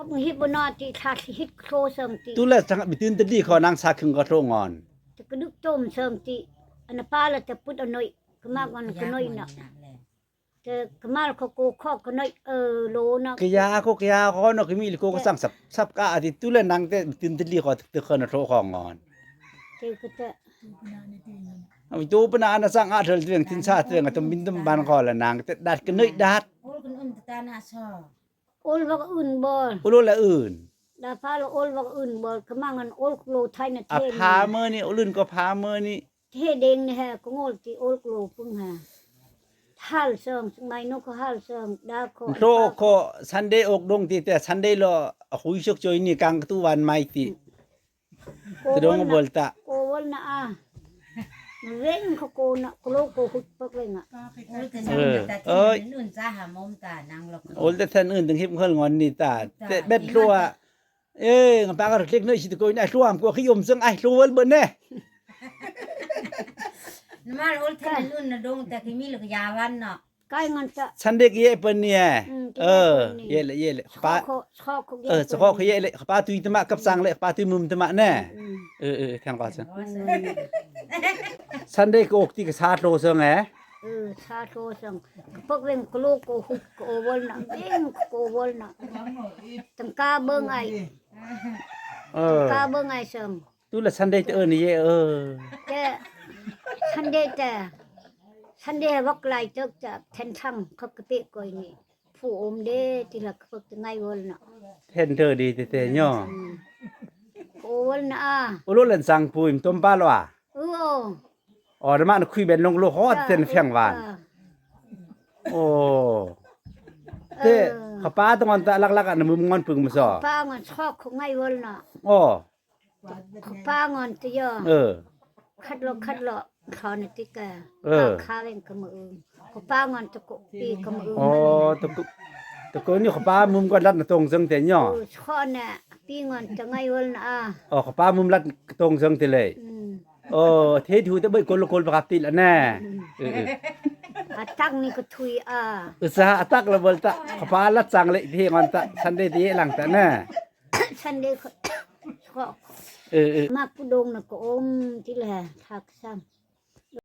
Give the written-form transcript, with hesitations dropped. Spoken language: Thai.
เขามึงฮิบนอติทาสิฮิตโครเสริมติ tu la sangat bitin tadi kau nang saking kau rongon จะกระดึกต้มเสริมติอันนั้นป้าละจะพุดเอาหน่อยกมากมันก็น้อยน่ะจะกมาเขาโกข้อก็น้อยโลน่ะ kaya kau no kimi ko sang sap ka ati tu la nang te bitin tadi kau te kau ro ngon เจก็จะ ami tu pena ana sang a thel tueng tin sa tueng atom bin tum ban kau la nang te dat ke noi dat โอ้คุณตาหน้าชอ โอลวักอื่นบ่ ulu la un ดาพาโลโอลวักอื่นบ่กมางันโอลโลไทยน่ะเท a pha me ni ulun ko pha me ni เทเดงนี่ฮะก็งอลติโอลโลปึ้งฮะฮัลเซิงไมโนก็ฮัลเซิงดาโค ro ko sunday ok dong ti te sunday lo hui sok choi ni kang tu wan mai ti te dong bolta โกวลนะอ่ะเร่งเขาโกนะโกโลโกหุดปักเร่งอ่ะ โอ้แต่ฉันแต่ที่นุ่นจ้าหามอมตานางหลอก ol te than un ding hip khol ngon ni ta te bet ruwa ngapa ka lek noi sit ko ni ruam ko khiyom sang ai ruwal ben ne มาโอ้แท่นุ่นนะดงแต่ที่มีหลักยาวันเนาะ ใกล้เงินจะ sunday ki ye pen ni ye le pa ชอบเขา so ko ye le pa tu tama kap sang le pa tu mum tama ne thang ka sa sunday ko ok ti ka sa ro sang eh ชาโตสังปักเร่งโกโลโกหุดโกวลนะเร่งโกวลนะตังกาเบิ้งไอกาเบิ้งไอสัง tu la sunday te ni ye แต่ฉันได้วักไลเจกจะแทนทั้งเขากระเปะก่อยนี่ผู้อมเด้ที่ละเขาจะไงวลน่ะ then thơ đi te nyo โกวลนะอ่ะ ulu len sang puim tom pa lo a อ๋อมาคุยเป็นลงโลฮอดเส้นเฟียงหวานโอ้เต้ขป้าตอนตะลักๆอันมึงงอนปึงมาซอ ป้าเงินชอบของไงวลน่ะ โอ้ ป้าเงินจะย่อ คัดหลอกเขาในติกาข้าเองกับมือเขาป้าเงินจะกปีกับมือ โอ้ตะโกนี่ขป้ามึงก็รัดตรงเซิงแต่ย่อ ช่อเนี่ยปีเงินจะไงวลน่ะ อ๋อขป้ามึงรัดตรงเซิงแต่เลยโอ้เทถูแต่เบิ่คนละคนปกติละแน่ตั้งนี่ก็ทุยอุตสาหตักละเบิลตะขป้ารัดสั่งเลยที่งอนตะฉันได้ที่หลังตะแน่ ฉันได้ชอบมากผู้ดงน่ะก็อมที่แหละทักซ้ำ